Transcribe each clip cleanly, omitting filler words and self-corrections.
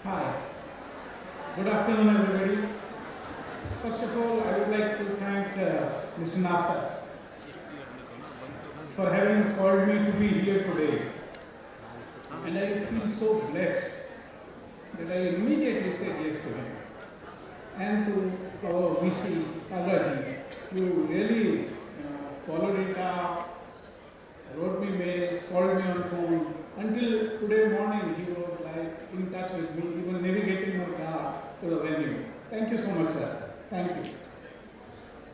Hi, good afternoon, everybody. First of all, I would like to thank Mr. Nasser for having called me to be here today. And I feel so blessed that I immediately said yes to him. And to our VC, Kazaji, who really followed it up, wrote me mails, called me on phone. Until today morning, he was like in touch with me, even navigating my car to the venue. Thank you so much, sir. Thank you.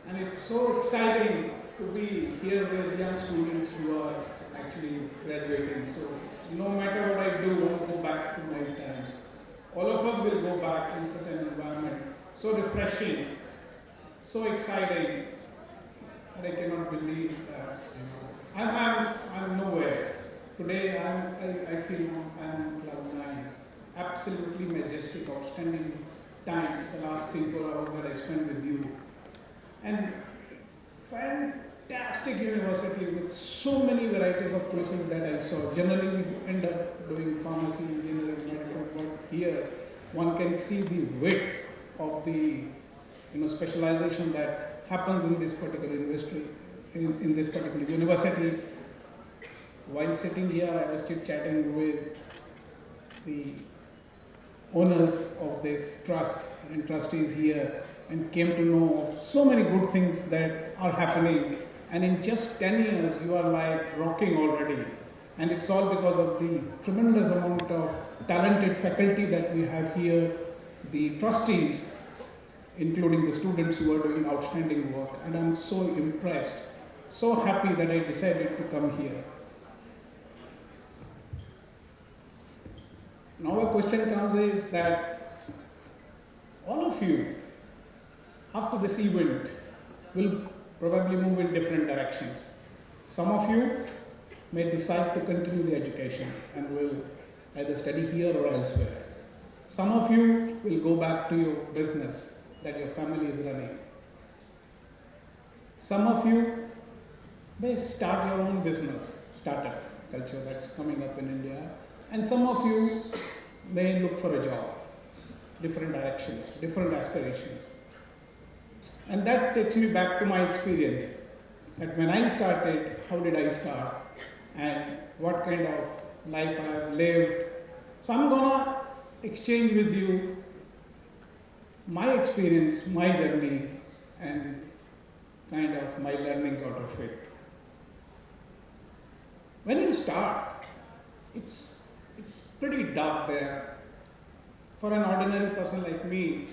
And it's so exciting to be here with young students who are actually graduating. So no matter what I do, I'll go back to my times. All of us will go back in such an environment. So refreshing, so exciting, and I cannot believe that. I'm nowhere. Today I feel I'm on cloud nine. Absolutely majestic, outstanding time. The last 3-4 hours that I spent with you. And fantastic university with so many varieties of courses that I saw. Generally, we end up doing pharmacy, engineering, medical, but here one can see the width of the specialization that happens in this particular industry, in this particular university. While sitting here, I was chit chatting with the owners of this trust and trustees here, and came to know of so many good things that are happening. And in just 10 years, you are like rocking already. And it's all because of the tremendous amount of talented faculty that we have here, the trustees, including the students who are doing outstanding work. And I'm so impressed, so happy that I decided to come here. Now a question comes is that all of you, after this event, will probably move in different directions. Some of you may decide to continue the education and will either study here or elsewhere. Some of you will go back to your business that your family is running. Some of you may start your own business, startup culture that's coming up in India. And some of you may look for a job, different directions, different aspirations. And that takes me back to my experience, that when I started, how did I start, and what kind of life I have lived. So I'm gonna exchange with you my experience, my journey, and kind of my learnings out of it. When you start, it's pretty dark there. For an ordinary person like me,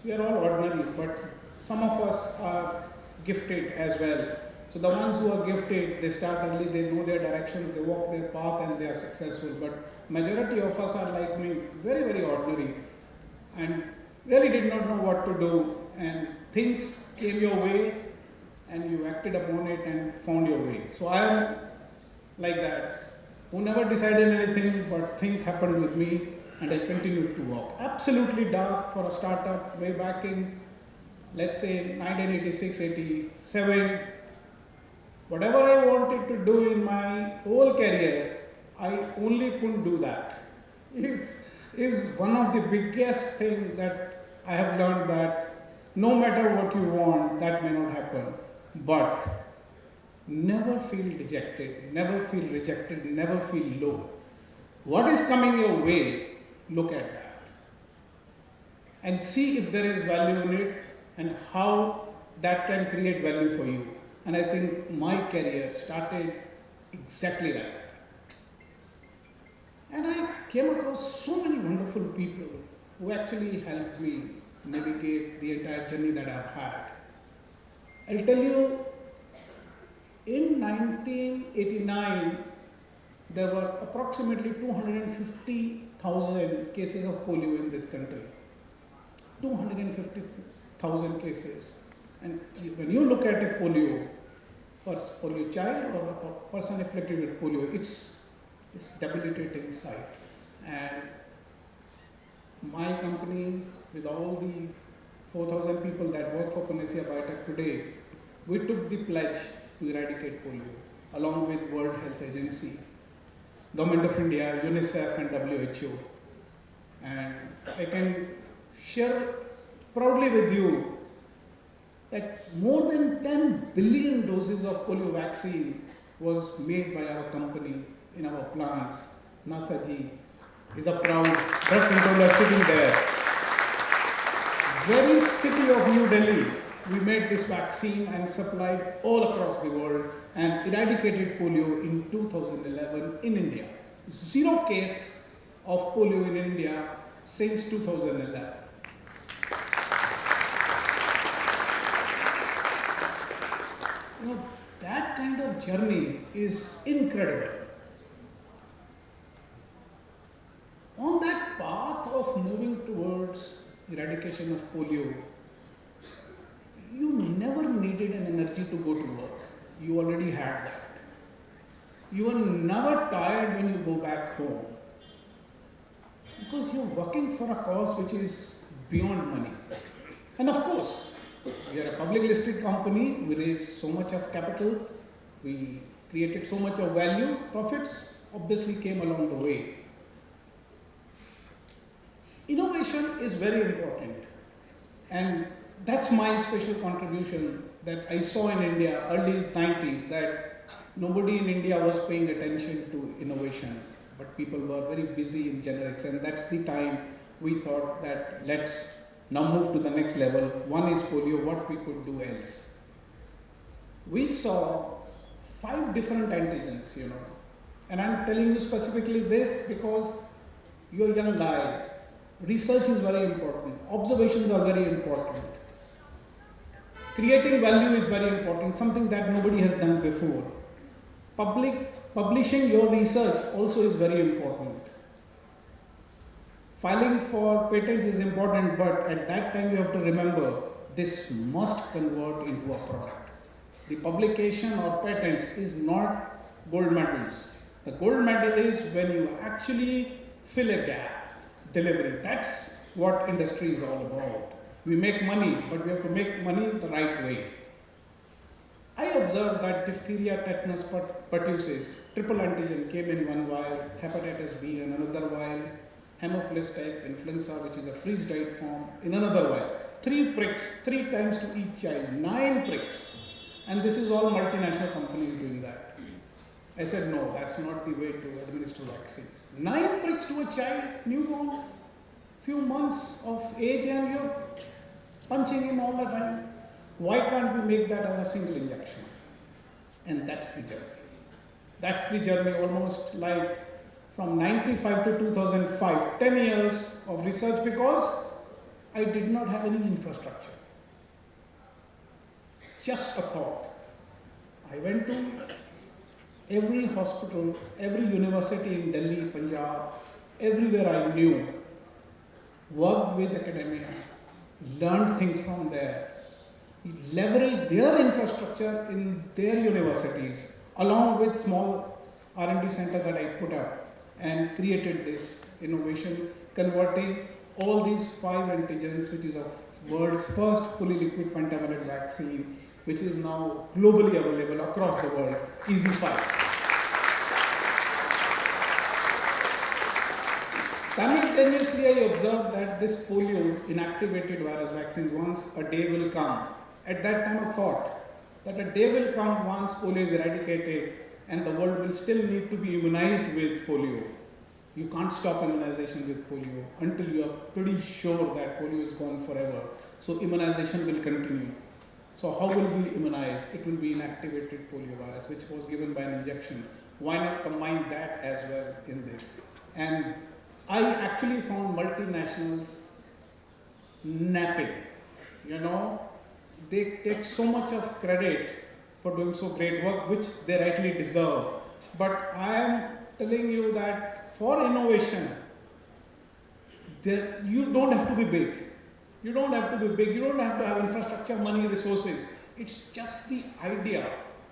we are all ordinary, but some of us are gifted as well. So the ones who are gifted, they start early, they know their directions, they walk their path and they are successful. But majority of us are like me, very, very ordinary, and really did not know what to do. And things came your way and you acted upon it and found your way. So I am like that, who never decided anything, but things happened with me and I continued to walk. Absolutely dark for a startup way back in, let's say, 1986, 87. Whatever I wanted to do in my whole career, I only couldn't do that. Is one of the biggest things that I have learned, that no matter what you want, that may not happen. But never feel dejected, never feel rejected, never feel low. What is coming your way, look at that and see if there is value in it and how that can create value for you. And I think my career started exactly like that. And I came across so many wonderful people who actually helped me navigate the entire journey that I've had. I'll tell you, in 1989, there were approximately 250,000 cases of polio in this country. 250,000 cases. And when you look at a polio child or a person afflicted with polio, it's debilitating sight. And my company, with all the 4,000 people that work for Panacea Biotec today, we took the pledge to eradicate polio, along with World Health Agency, Government of India, UNICEF and WHO. And I can share proudly with you that more than 10 billion doses of polio vaccine was made by our company in our plants. Nasaji is a proud breast controller sitting there. Very city of New Delhi, we made this vaccine and supplied all across the world and eradicated polio in 2011 in India. Zero case of polio in India since 2011. You know, that kind of journey is incredible. On that path of moving towards eradication of polio, you never needed an energy to go to work. You already had that. You are never tired when you go back home because you're working for a cause which is beyond money. And of course, we are a public listed company, we raised so much of capital, we created so much of value, profits obviously came along the way. Innovation is very important, and that's my special contribution that I saw in India early 90s, that nobody in India was paying attention to innovation, but people were very busy in generics, and that's the time we thought that let's now move to the next level. One is polio, what we could do else. We saw 5 different antigens, and I'm telling you specifically this because you're young guys. Research is very important. Observations are very important. Creating value is very important, something that nobody has done before. Publishing your research also is very important. Filing for patents is important, but at that time you have to remember this must convert into a product. The publication or patents is not gold medals. The gold medal is when you actually fill a gap. Delivery. That's what industry is all about. We make money, but we have to make money the right way. I observed that diphtheria, tetanus, pertussis, triple antigen came in one vial, hepatitis B in another vial, Haemophilus type influenza, which is a freeze-dried form, in another vial. 3 pricks, 3 times to each child, 9 pricks. And this is all multinational companies doing that. I said, no, that's not the way to administer vaccines. 9 pricks to a child, newborn, few months of age, and you're punching him all the time. Why can't we make that as a single injection? And that's the journey. That's the journey almost like from 95 to 2005, 10 years of research because I did not have any infrastructure. Just a thought. I went to every hospital, every university in Delhi, Punjab, everywhere I knew, worked with academia, learned things from there, leveraged their infrastructure in their universities, along with small R&D center that I put up, and created this innovation, converting all these 5 antigens, which is the world's first fully liquid pentavalent vaccine, which is now globally available across the world, EZ5. Simultaneously, I observed that this polio inactivated virus vaccines, once a day will come. At that time I thought that a day will come once polio is eradicated and the world will still need to be immunized with polio. You can't stop immunization with polio until you are pretty sure that polio is gone forever. So immunization will continue. So how will we immunize? It will be inactivated polio virus, which was given by an injection. Why not combine that as well in this? And I actually found multinationals napping. They take so much of credit for doing so great work, which they rightly deserve. But I am telling you that for innovation, you don't have to be big. You don't have to be big. You don't have to have infrastructure, money, resources. It's just the idea.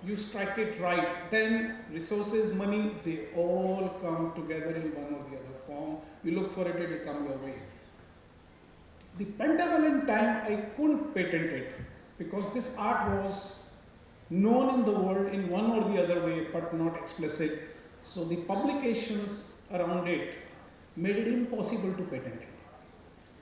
You strike it right, then resources, money, they all come together in one or the other form. You look for it, it will come your way. The pentavalent time, I couldn't patent it because this art was known in the world in one or the other way, but not explicit. So the publications around it made it impossible to patent it.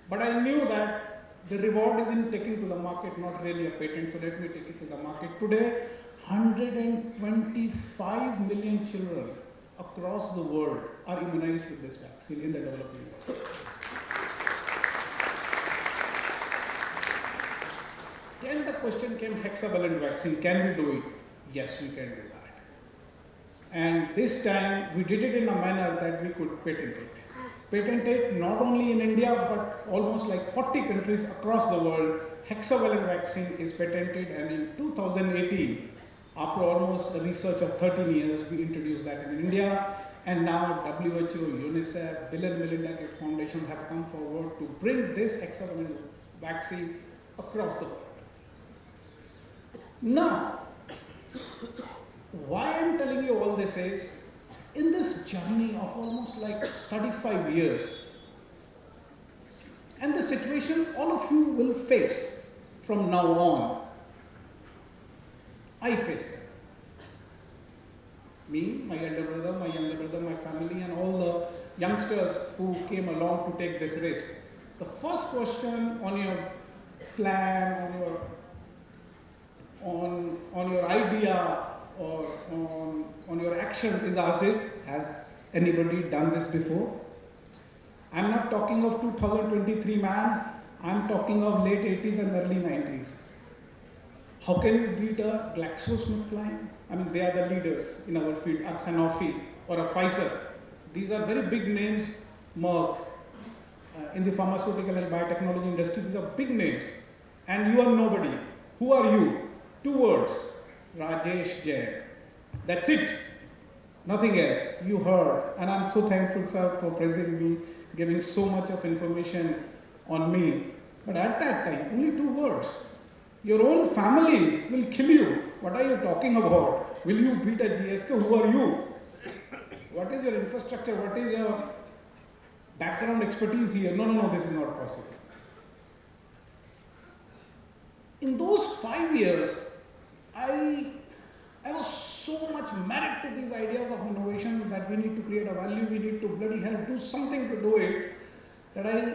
But I knew that the reward is in taking to the market, not really a patent, so let me take it to the market. Today, 125 million children across the world are immunized with this vaccine in the developing world. Then the question came, hexavalent vaccine, can we do it? Yes, we can do that. And this time, we did it in a manner that we could patent it. Patent it not only in India, but almost like 40 countries across the world. Hexavalent vaccine is patented, and in 2018, after almost the research of 13 years, we introduced that in India. And now WHO, UNICEF, Bill and Melinda Gates Foundations have come forward to bring this hexavalent vaccine across the world. Now, why I'm telling you all this is, in this journey of almost like 35 years, and the situation all of you will face from now on, I face them. Me, my elder brother, my younger brother, my family, and all the youngsters who came along to take this risk. The first question on your plan, on your idea, or on your action is asked is, has anybody done this before? I'm not talking of 2023 man, I'm talking of late 80s and early 90s. How can you beat a GlaxoSmithKline? I mean, they are the leaders in our field, a Sanofi or a Pfizer. These are very big names, Merck, in the pharmaceutical and biotechnology industry, these are big names. And you are nobody. Who are you? 2 words. Rajesh Jain. That's it. Nothing else. You heard. And I'm so thankful, sir, for praising me, giving so much of information on me. But at that time, only 2 words. Your own family will kill you. What are you talking about? Will you beat a GSK? Who are you? What is your infrastructure? What is your background expertise here? No, this is not possible. In those 5 years, I was so much married to these ideas of innovation that we need to create a value, we need to bloody hell do something to do it, that I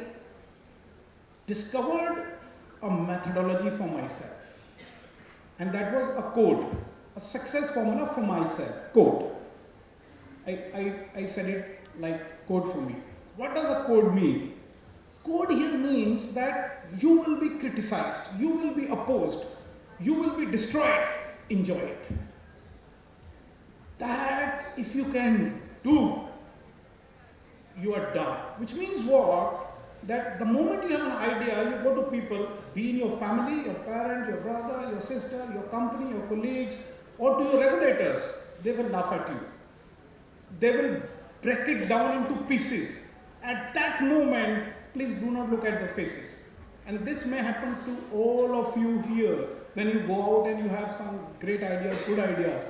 discovered a methodology for myself. And that was a code, a success formula for myself, code. I said it like code for me. What does a code mean? Code here means that you will be criticized, you will be opposed, you will be destroyed, enjoy it. That if you can do, you are done. Which means what? That the moment you have an idea, you go to people, be in your family, your parent, your brother, your sister, your company, your colleagues, or to your regulators, they will laugh at you. They will break it down into pieces. At that moment, please do not look at the faces. And this may happen to all of you here when you go out and you have some great ideas, good ideas.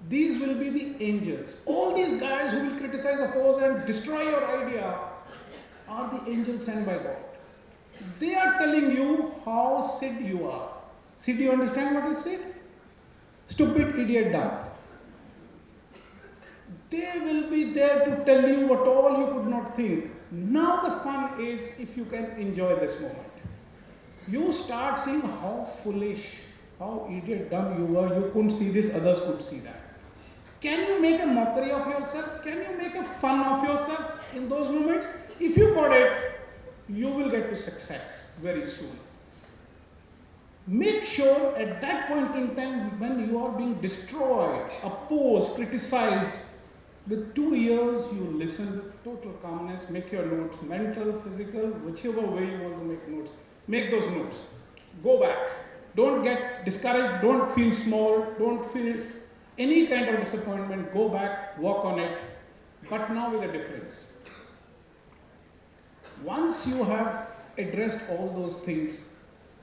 These will be the angels. All these guys who will criticize, oppose, and destroy your idea are the angels sent by God. They are telling you how Sid you are. Sid, do you understand what is Sid? Stupid, idiot, dumb. They will be there to tell you what all you could not think. Now the fun is if you can enjoy this moment. You start seeing how foolish, how idiot, dumb you were. You couldn't see this, others could see that. Can you make a mockery of yourself? Can you make a fun of yourself in those moments? If you got it, you will get to success very soon. Make sure at that point in time when you are being destroyed, opposed, criticized, with 2 ears you listen with total calmness, make your notes, mental, physical, whichever way you want to make notes. Make those notes. Go back. Don't get discouraged, don't feel small, don't feel any kind of disappointment. Go back, work on it, but now with a difference. Once you have addressed all those things,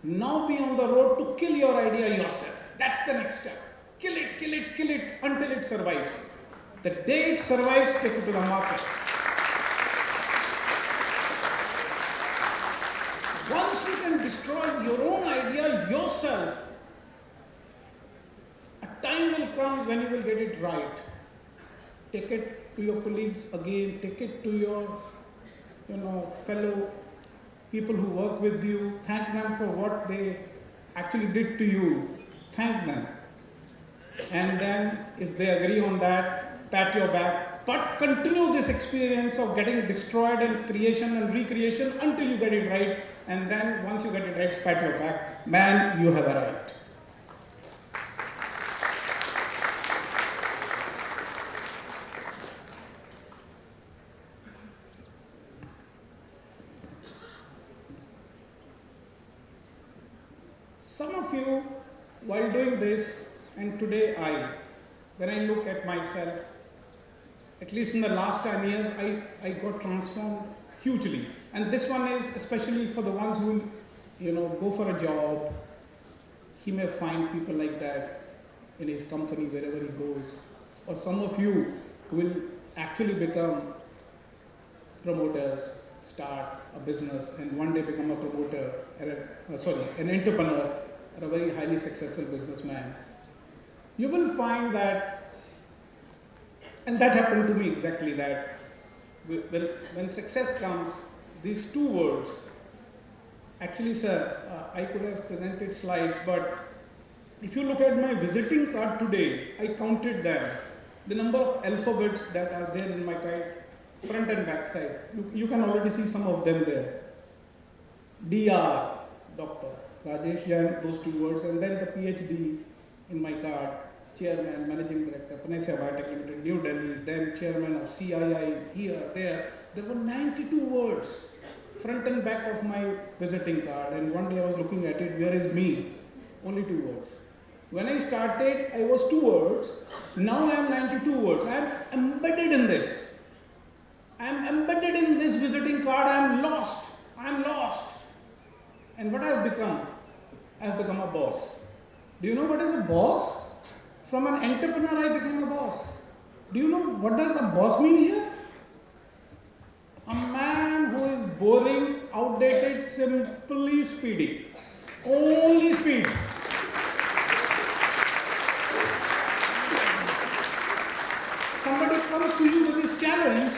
now be on the road to kill your idea yourself. That's the next step. Kill it until it survives. The day it survives, take it to the market. Once you can destroy your own idea yourself, a time will come when you will get it right. Take it to your colleagues again, take it to your fellow people who work with you, thank them for what they actually did to you, thank them. And then if they agree on that, pat your back, but continue this experience of getting destroyed in creation and recreation until you get it right, and then once you get it right, pat your back, man, you have arrived. Some of you, while doing this, and today when I look at myself, at least in the last 10 years, I got transformed hugely. And this one is especially for the ones who, go for a job. He may find people like that in his company wherever he goes. Or some of you will actually become promoters, start a business, and one day become a promoter, an entrepreneur, or a very highly successful businessman. You will find that, and that happened to me exactly that, when success comes, these two words, actually sir, I could have presented slides, but if you look at my visiting card today, I counted them, the number of alphabets that are there in my card, front and back side. You can already see some of them there. DR, Dr. Rajesh Jain, those two words, and then the PhD in my card, Chairman, Managing Director, Panacea Biotec Limited, New Delhi, then Chairman of CII, here, there. There were 92 words, front and back of my visiting card, and one day I was looking at it, where is me? Only 2 words. When I started, I was 2 words, now I am 92 words. I am embedded in this. I am embedded in this visiting card, I am lost. And what I have become? I have become a boss. Do you know what is a boss? From an entrepreneur, I became a boss. Do you know what does a boss mean here? A man who is boring, outdated, simply speedy. Only speed. Somebody comes to you with this challenge,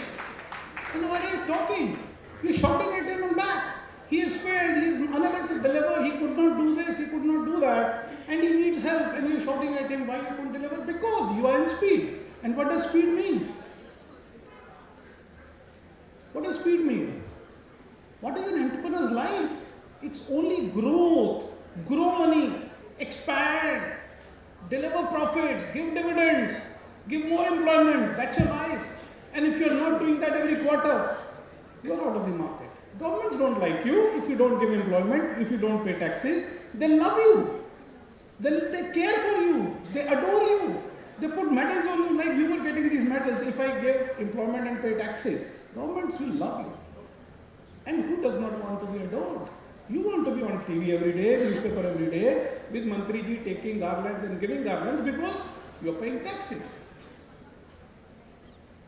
what are you talking? You're shouting at him and back. He is failed, he is unable to deliver, he could not do this, he could not do that, and he needs help, and you're shouting at him why you couldn't deliver? Because you are in speed. And what does speed mean? What does speed mean? What is an entrepreneur's life? It's only growth, grow money, expand, deliver profits, give dividends, give more employment. That's your life. And if you're not doing that every quarter, you're out of the market. Governments don't like you if you don't give employment, if you don't pay taxes. They love you. They care for you. They adore you. They put medals on you like you were getting these medals if I give employment and pay taxes. Governments will love you. And who does not want to be adored? You want to be on TV every day, newspaper every day, with Mantriji taking garlands and giving garlands because you're paying taxes.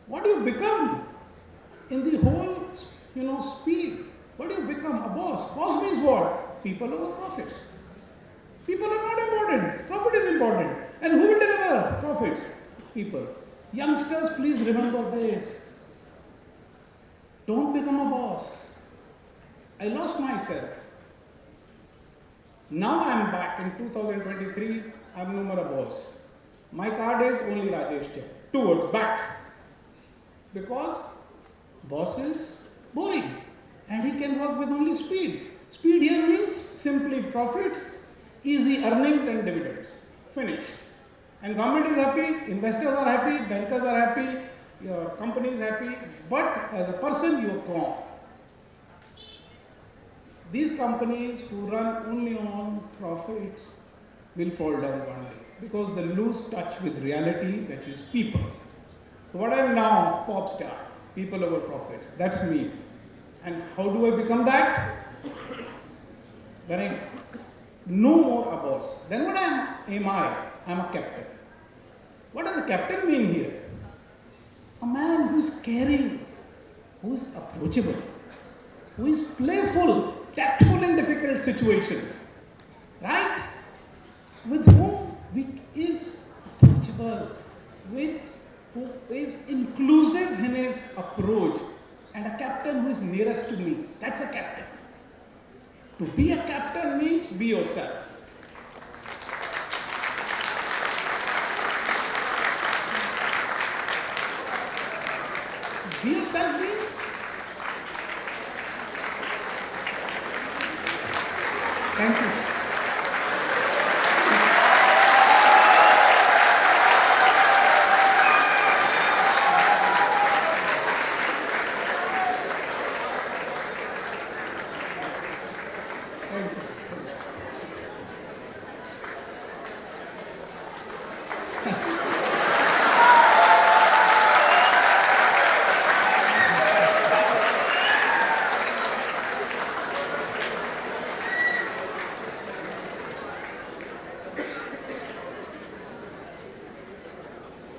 What do you become in the whole, speed? What do you become? A boss. Boss means what? People over profits. People are not important. Profit is important. And who will deliver profits? People. Youngsters, please remember this. Don't become a boss. I lost myself. Now I am back in 2023. I am no more a boss. My card is only Rajesh Jain. 2 words, back. Because boss is boring and he can work with only speed. Speed here means simply profits, easy earnings and dividends. Finish. And government is happy, investors are happy, bankers are happy, your company is happy, but as a person you are gone. These companies who run only on profits will fall down one day because they lose touch with reality, which is people. So what I am now, pop star, people over profits. That's me. And how do I become that? When I no more a boss. Then what am I? I'm a captain. What does a captain mean here? A man who is caring, who is approachable, who is playful, tactful in difficult situations, right? With whom is approachable, who is inclusive in his approach, and a captain who is nearest to me. That's a captain. To be a captain means be yourself. Be yourself means thank you. Thank you.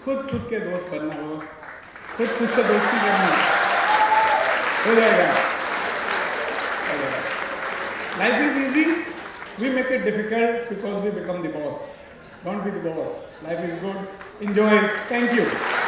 खुद के दोस्त बनना, खुद से दोस्ती करना हो जाएगा. Life is easy, we make it difficult because we become the boss. Don't be the boss. Life is good, enjoy it. Thank you.